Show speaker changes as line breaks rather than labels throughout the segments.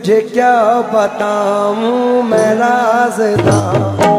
तुझे क्या बताऊं मैं राज़दां।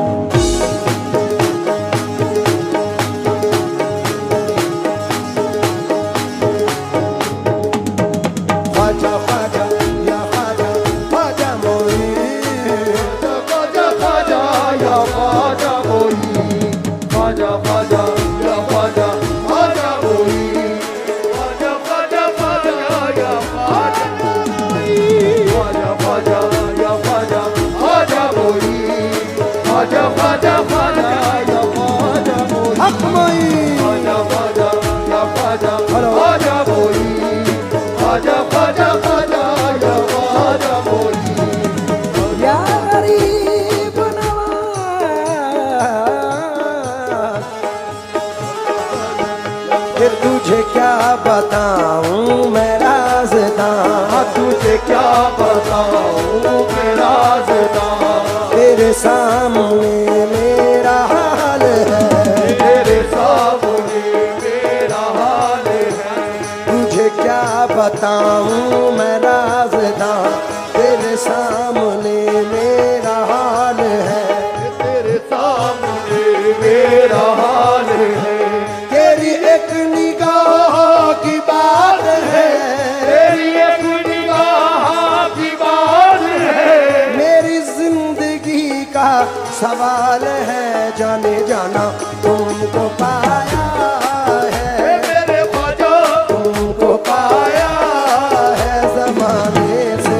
तुझे क्या बताऊं मैं राज़दां,
तुझे क्या बताऊं मैं राज़दां।
तेरे सामने मेरा हाल है,
तेरे सामने मेरा हाल है।
तुझे क्या बताऊं मैं राज़दां, तेरे सामने मेरा हाल है,
तेरे सामने मेरा हाल है।
तेरी एक निगाह की बात है,
तेरी एक निगाह की बात है।
मेरी जिंदगी का सवाल है, जाने जाना तुमको पाया है,
मेरे ख्वाजा
तुमको पाया है ज़माने से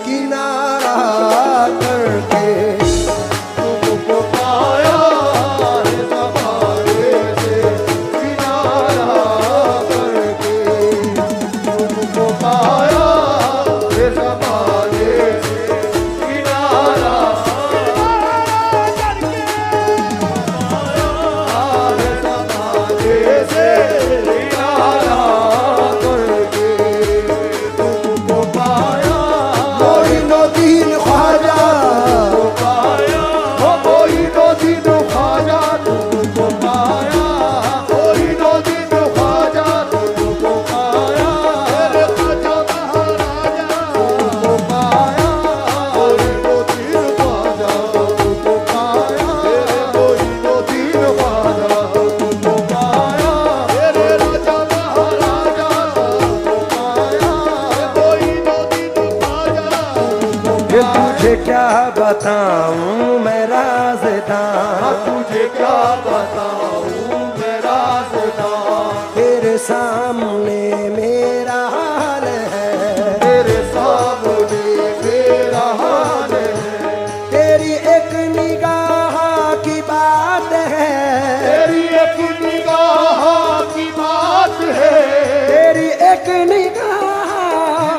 किनारा करके,
तुमको पाया है ज़माने से किनारा करके। तुमको पाया है ज़माने से किनारा
तुझे क्या बताऊं मैं राज़दां,
तुझे क्या बताऊं मैं राज़दां।
तेरे सामने मेरा हाल है,
तेरे सामने मेरा हाल है।
तेरी एक निगाह की बात है,
तेरी एक निगाह की बात है।
तेरी एक निगाह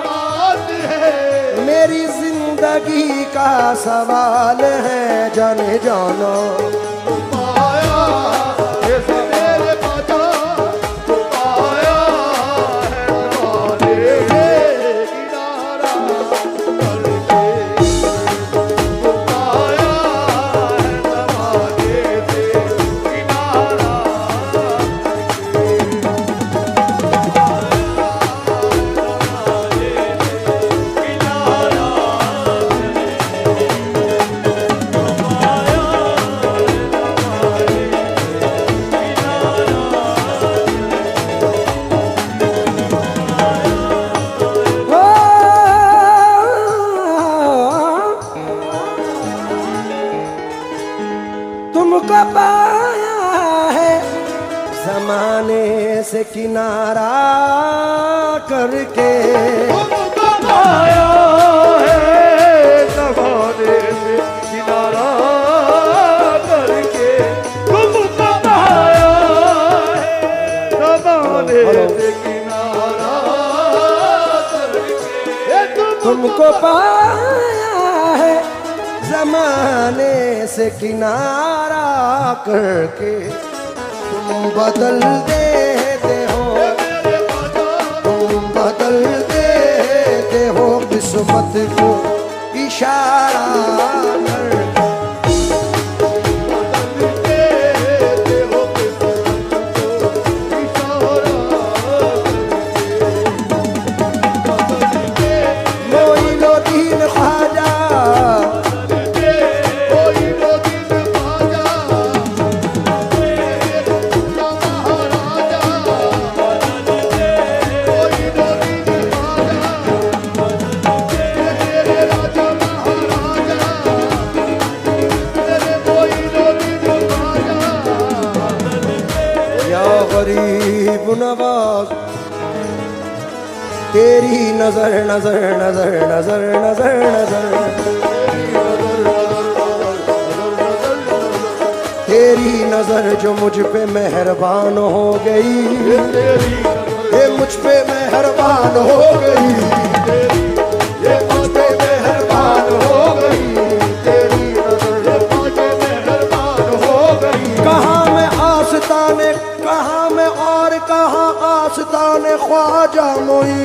बात है।
मेरी जिंदगी का सवाल है, जाने जाना
पाया जैसे मेरे ख्वाजा पाया है ज़माने से किनारा करके। पाया है ज़माने से किनारा
तुमको पाया है ज़माने से किनारा करके,
तुमको पाया है ज़माने से किनारा करके। तुमको पाया है ज़माने से किनारा करके।
तुमको पाया है ज़माने से किनारा करके, तुम बदल देते हो, तुम बदल देते हो किस्मत को इशारा करके। मोइनुद्दीन गरीब नवाज तेरी नजर नजर नजर नजर नजर नजर तेरी नजर जो मुझ पे मेहरबान हो गई, ये मुझ पे मेहरबान हो गई, ये मुझ पे मेहरबान हो गई, तेरी नजर मुझ पे मेहरबान हो गई। कहाँ मैं आस्ताने, कहाँ मैं और कहाँ आस्ताने ख्वाजा मोई,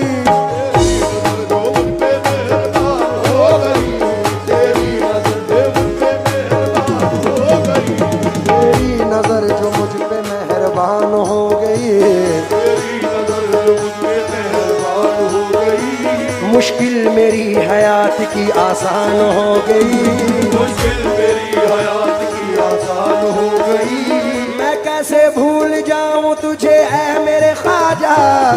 नजर जो मुझ पे मेहरबान हो गई, तेरी नजर जो मुझ पे मेहरबान हो गई। मुश्किल मेरी हयात की आसान हो गई, मुश्किल मेरी हयात की आसान हो गई। मैं कैसे भूल जाऊं तुझे ऐ मेरे ख्वाजा,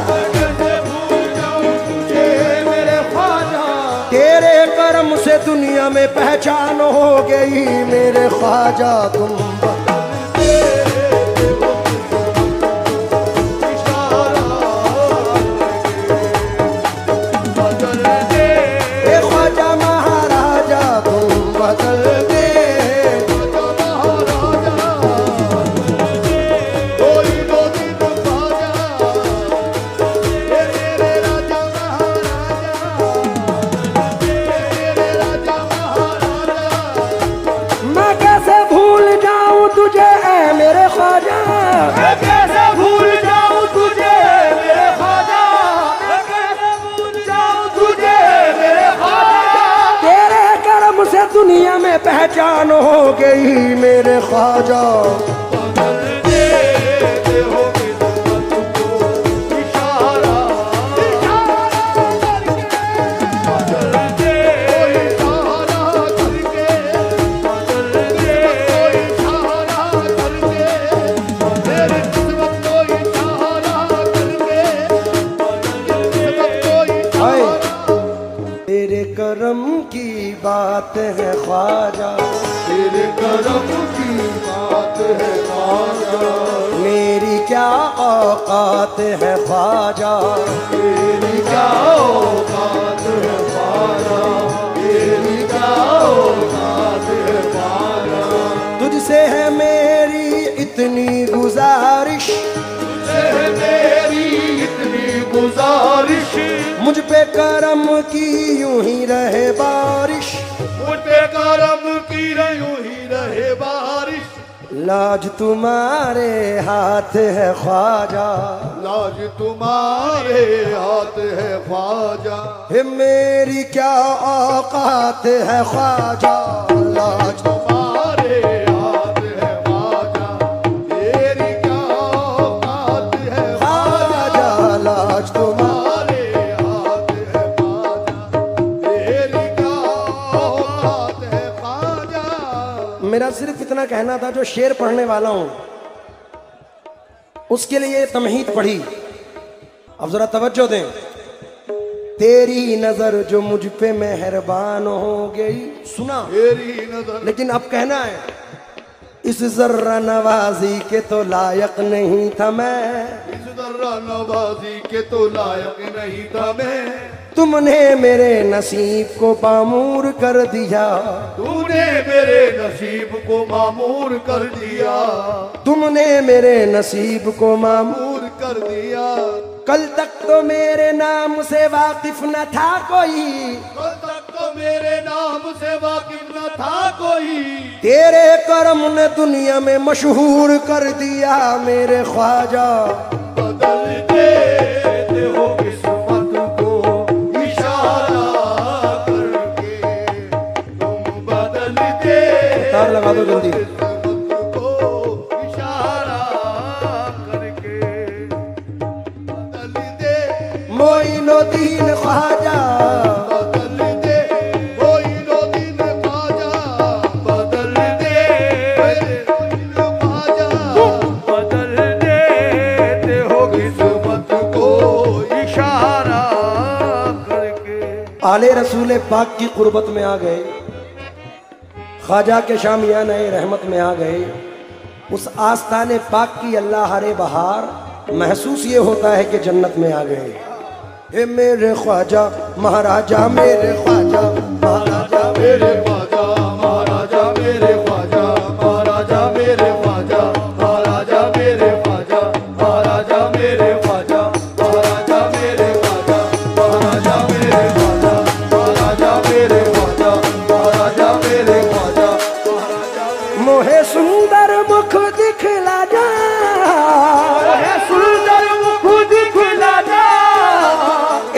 मैं कैसे भूल जाऊं तुझे ऐ मेरे ख्वाजा। तेरे करम से दुनिया में पहचान हो गई मेरे ख्वाजा। तुम दुनिया में पहचान हो गई मेरे ख्वाजा। तेरे करम की बात है ख्वाजा, तेरे करम की बात है ख्वाजा। मेरी क्या औकात है ख्वाजा, मेरी क्या औकात है ख्वाजा, मेरी क्या औकात है ख्वाजा। तुझसे है मेरी इतनी गुजारिश, तुझसे है मेरी इतनी गुजारिश। मुझ पे करम की यूं ही रहे बारिश, मुझ पे करम की यूं ही रहे बारिश। लाज तुम्हारे हाथ है ख्वाजा, लाज तुम्हारे हाथ है ख्वाजा। हे मेरी क्या औकात है ख्वाजा, लाज तुम्हारे हाथ है ख्वाजा। मेरी क्या औकात है ख्वाजा, लाज तुम्हारे मेरा सिर्फ इतना कहना था, जो शेर पढ़ने वाला हूं उसके लिए तमहीद पढ़ी। अब जरा तवज्जो दें। तेरी नजर जो मुझ पे मेहरबान हो गई, सुना तेरी नजर। लेकिन अब कहना है, इस जर्रा नवाजी के तो लायक नहीं था मैं, इस जर्रा नवाजी के तो लायक नहीं था मैं। तुमने मेरे नसीब को मामूर कर दिया, तूने मेरे नसीब को मामूर कर दिया, तुमने मेरे नसीब को मामूर कर दिया। कल तक तो मेरे नाम से वाकिफ न था कोई, कल तक तो मेरे नाम से वाकिफ न था कोई। तेरे करम ने दुनिया में मशहूर कर दिया मेरे ख्वाजा। बदल देते हो किस्मत को इशारा करके, तुम बदल दे। तार लगा दो जल्दी। मोइनुद्दीन ख्वाजा बदल दे, मोइनुद्दीन ख्वाजा बदल दे, ख्वाजा बदल देते हो किस्मत को इशारा करके। आले रसूल पाक की कुर्बत में आ गए, ख्वाजा के शामियाना रहमत में आ गए। उस आस्ताने पाक की अल्लाह हरे बहार महसूस ये होता है कि जन्नत में आ गए। हे मेरे ख्वाजा महाराजा, मेरे ख्वाजा महाराजा,
मेरे ख्वाजा महाराजा, मेरे ख्वाजा महाराजा, मेरे ख्वाजा महाराजा, मेरे ख्वाजा महाराजा, मेरे ख्वाजा महाराजा, मेरे ख्वाजा महाराजा, मेरे ख्वाजा महाराजा, मेरे ख्वाजा महाराजा, मेरे ख्वाजा महाराजा।
मोहे सुंदर मुख दिखला जा,
सुंदर मुख दिखला जा,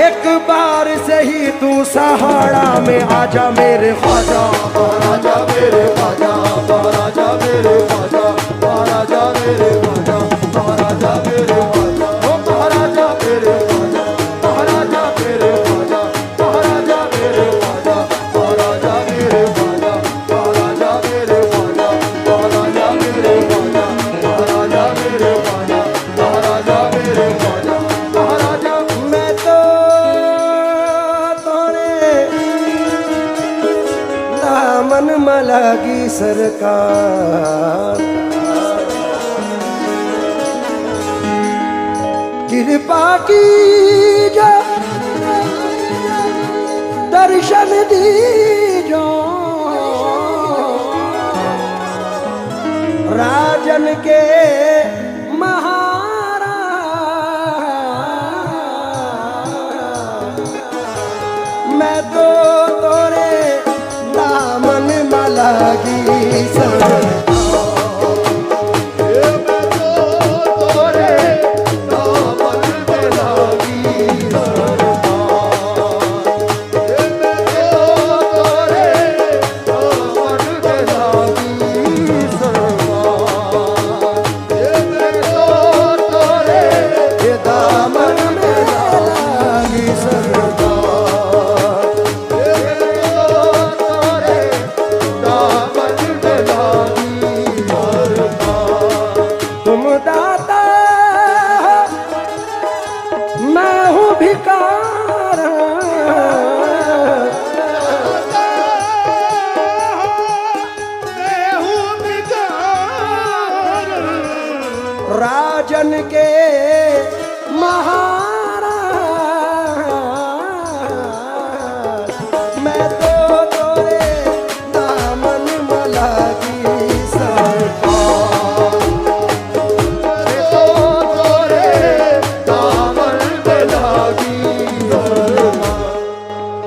एक बार से ही तू सहारा में आजा मेरे ख्वाजा
महाराजा, मेरे ख्वाजा महाराजा, मेरे ख्वाजा महाराजा, मेरे ख्वाजा महाराजा, मेरे ख्वाजा ओ महाराजा, मेरे ख्वाजा महाराजा, मेरे ख्वाजा महाराजा, मेरे ख्वाजा महाराजा, मेरे ख्वाजा महाराजा, मेरे ख्वाजा महाराजा, मेरे ख्वाजा महाराजा, मेरे ख्वाजा महाराजा, मेरे ख्वाजा महाराजा।
मैं तो तोरे दामन मलागी सरकार, कृपा की जो दर्शन दीजो, राजन के महाराज, मैं तो तोरे दामन मलागी सरकार। तुम दाता मैं हूँ भिकार, राजन के महाराज, मैं तो तोरे दामन मलागी सरकार।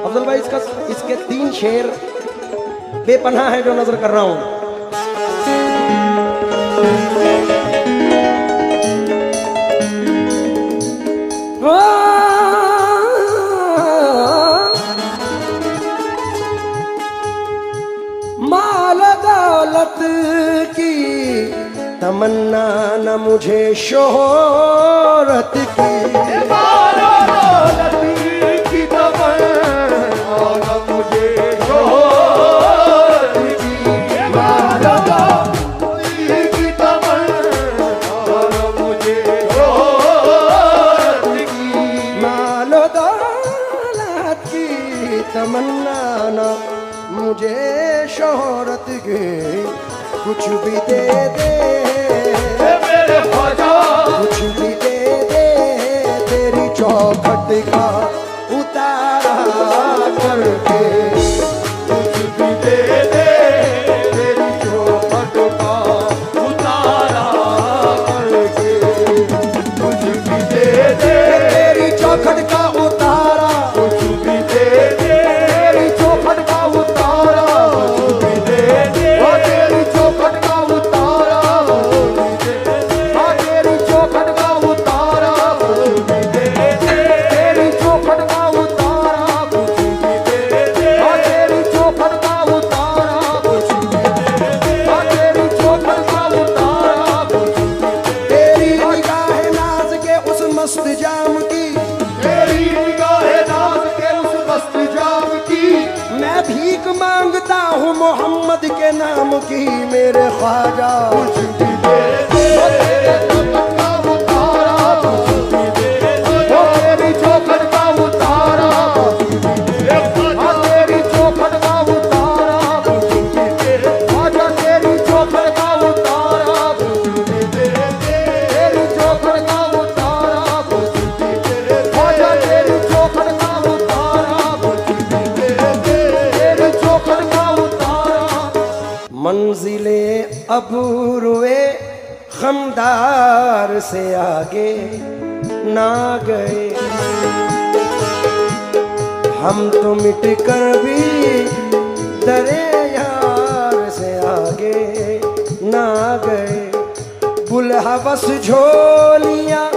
अफजल भाई इसके 3 शेर बेपनाह है जो नजर कर रहा हूं। माल दौलत की तमन्ना न मुझे शोहरत की, तमन्ना न मुझे शोहरत की, कुछ भी दे दे
मेरे ख्वाजा,
कुछ भी दे दे तेरी चौखट का उतारा करके,
कुछ भी दे दे तेरी चौखट का उतारा करके, कुछ भी दे दे
तेरी चौखट का उतारा,
कुछ भी दे दे तेरी चौखट का उतारा, कुछ भी दे दे तेरी चौखट का उतारा, तेरी चौखट का उतारा, कुछ भी दे दे तेरी चौखट का उतारा, कुछ भी दे दे तेरी चौखट का उतारा, कुछ भी दे दे तेरी चौखट का उतारा, कुछ भी दे
तेरी निगाह नाज के उस मस्त जाम की,
तेरी निगाह नाज के उस मस्त जाम की,
मैं भीख मांगता हूँ मोहम्मद के नाम की मेरे ख्वाजा।
कुछ भी दे दे तेरे चौखट का उतारा, कुछ भी दे दे तेरी चौखट का उतारा, कुछ भी दे दे तेरी चौखट का उतारा, कुछ भी दे दे तेरी चौखट का उतारा, कुछ भी दे दे तेरी चौखट का उतारा।
अब रुए खमदार से आगे ना गए। हम तो मिट कर भी दरे यार से आगे ना गए। बुल्हा बस झोलियां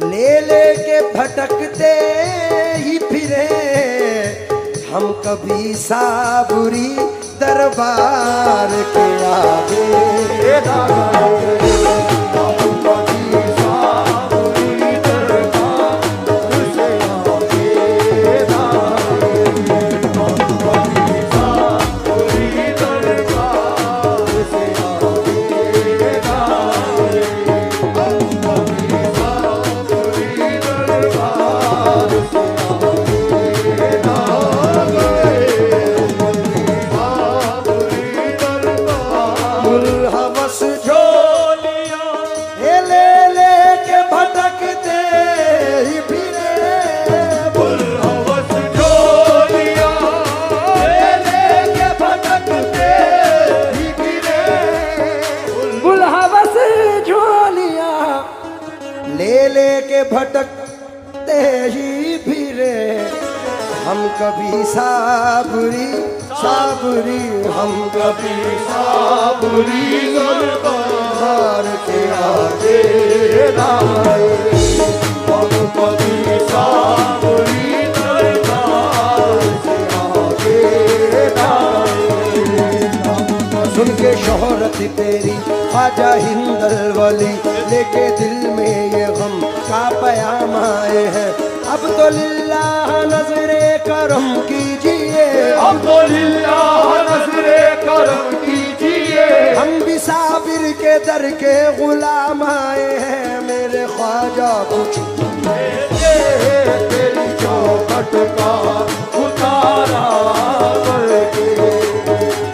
ले लेके भटकते ही फिरे। हम कभी साबुरी दरबार के आगे भटकते ही फिरे। हम कभी साबुरी साबुरी हम कभी साबुरी दरबार के आगे ना गए। हम कभी साबुरी दरबार के आगे ना गए। सुन के शोहरत तेरी ख्वाजा हिंदल वली लेके दिल में ये गम का पयाम आए हैं। अब तो लिल्लाह नजरे करम कीजिए।
अब तो लिल्लाह नजरे करम कीजिए।
हम भी साबिर के दर के गुलाम आए हैं। मेरे ख्वाजा कुछ
तेरी चौखट का उतारा करके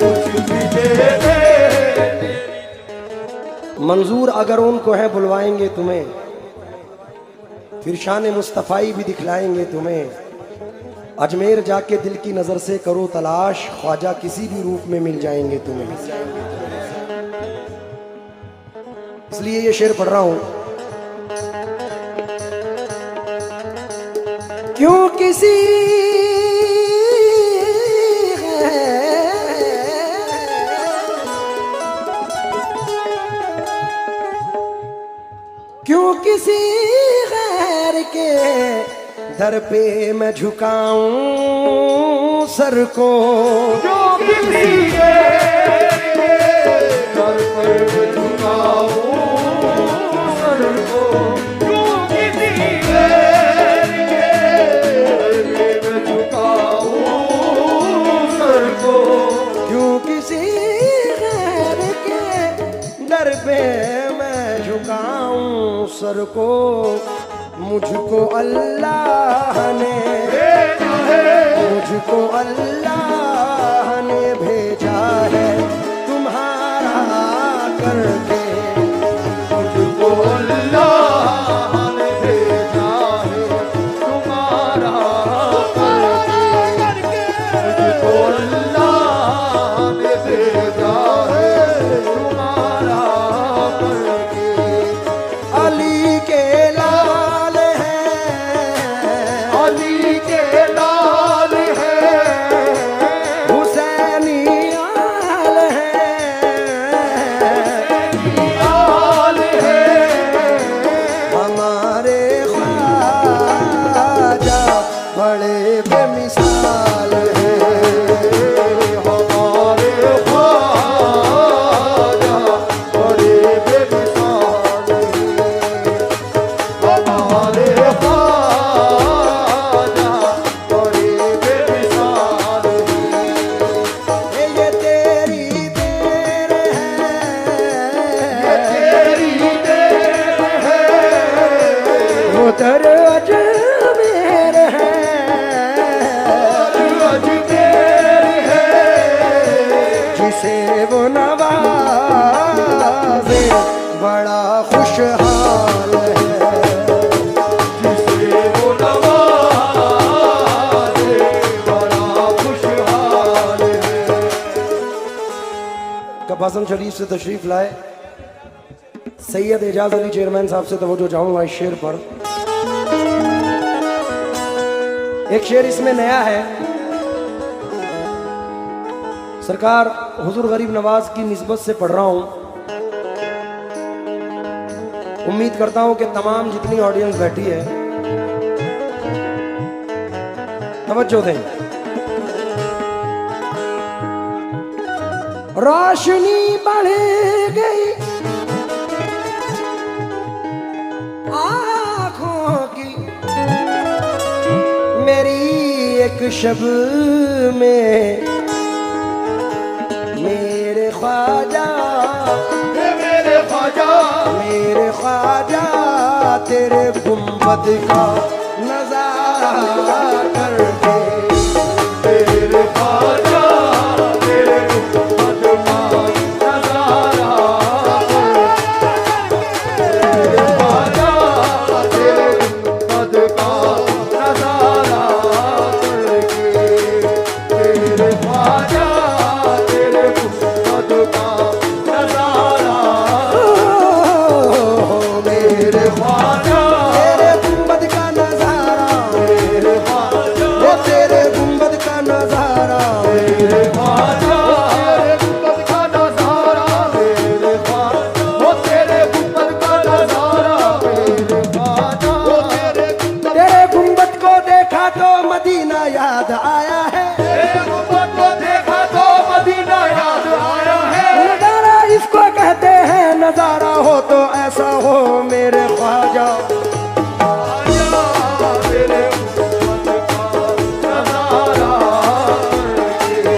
कुछ भी दे दे।
मंजूर अगर उनको है बुलवाएंगे तुम्हें, फिर शान मुस्तफ़ाई भी दिखलाएंगे तुम्हें। अजमेर जाके दिल की नजर से करो तलाश, ख्वाजा किसी भी रूप में मिल जाएंगे तुम्हें। इसलिए ये शेर पढ़ रहा हूं। क्यों किसी क्यों किसी गैर के दर पे मैं झुकाऊं सर को।
जो किसी के दर पर मैं झुकाऊं सर को। जो किसी गैर के मैं झुकाऊं सर को।
क्यों किसी गैर के दर पे मैं झुकाऊं सर को। मुझको अल्लाह ने मुझको अल्लाह ने भेजा है तुम्हारा करके।
मुझको अल्लाह ने भेजा है तुम्हारा करके। मुझको अल्लाह ने भेजा है तुम्हारा करके।
अली के लाल
अली के लाल है।
हुसैनी आल
लाल है।
हमारे ख्वाजा बड़े बेमिसाल
हमारे ख्वाजा बड़े बेमिसाल हमारे ख्वाजा बड़े बेमिसाल
ये तेरी देर है।
तेरी देर है।
वो तर अजमेर है।
अजमेर है।
जिसे वो नवाजे बड़ा खुशहाल है।
जिसे वो नवाजे बड़ा खुशहाल है।
अब्बासन शरीफ से तशरीफ लाए सैयद एजाज अली चेयरमैन साहब से तवज्जो चाहूंगा इस शेर पर। एक शेर इसमें नया है, सरकार हुजूर गरीब नवाज की निस्बत से पढ़ रहा हूं। उम्मीद करता हूं कि तमाम जितनी ऑडियंस बैठी है तवज्जो दें। रोशनी बढ़ गई आँखों की मेरी एक शब में, मेरे ख्वाजा
मेरे ख्वाजा
मेरे ख्वाजा तेरे गुंबद का नजारा करके,
तेरे ख्वाजा तेरे गुंबद का नजारा, तेरे ख्वाजा तेरे गुंबद का नजारा करके, तेरे ख्वाजा तेरे गुंबद का नजारा, मेरे ख्वाजा
तेरे गुंबद का नजारा,
तेरे ख्वाजा
वो तेरे गुंबद का नजारा,
तेरे ख्वाजा तेरे गुंबद का नजारा, तेरे ख्वाजा वो तेरे गुंबद का नजारा, तेरे ख्वाजा वो तेरे गुंबद,
तेरे गुंबद को देखा तो मदीना याद आया है,
तेरे गुंबद को देखा तो मदीना याद आया है,
नजारा इसको कहते हैं, नजारा हो तो ऐसा हो मेरे ख्वाजा।
ख्वाजा तेरे गुंबद का नजारा करके,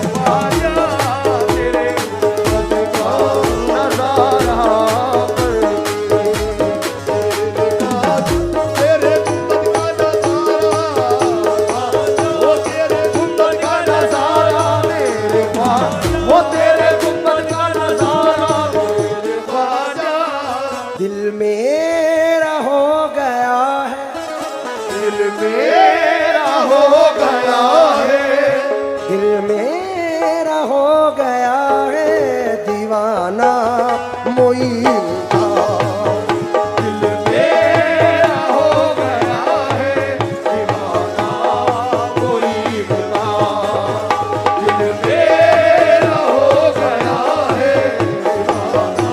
ख्वाजा तेरे गुंबद का नजारा करके, तेरे गुंबद का नजारा, वो तेरे गुंबद का नजारा, मेरे ख्वाजा वो तेरे गुंबद का नजारा, मेरे ख्वाजा
दिल मेरा हो गया है,
दिल मेरा हो गया है,
दिल मेरा हो गया है दीवाना मोइन का,
दिल मेरा हो गया है दीवाना कोई बता, दिल मेरा हो गया है दीवाना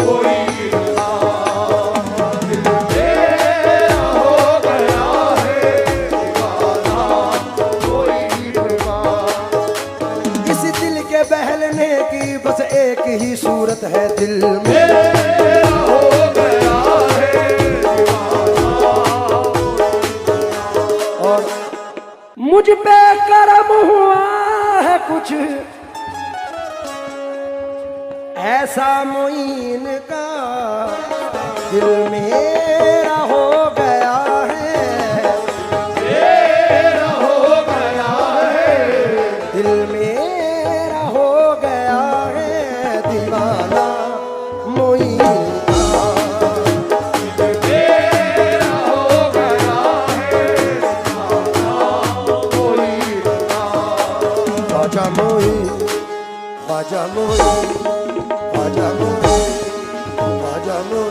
कोई बता, दिल मेरा हो गया है दीवाना कोई बता,
इस दिल के बहलने की बस एक ही सूरत है दिल में,
मेरा हो गया है दीवाना,
और मुझ पे करम हुआ है कुछ ऐसा मोइन का, दिल मेरा हो गया है,
मेरा हो गया है,
दिल मेरा हो गया है दीवाना मोइन का,
मेरा हो गया है दीवाना कोई बता,
ख्वाजा मोइन, ख्वाजा मोइन, ख्वाजा मोइन, ख्वाजा मोइन।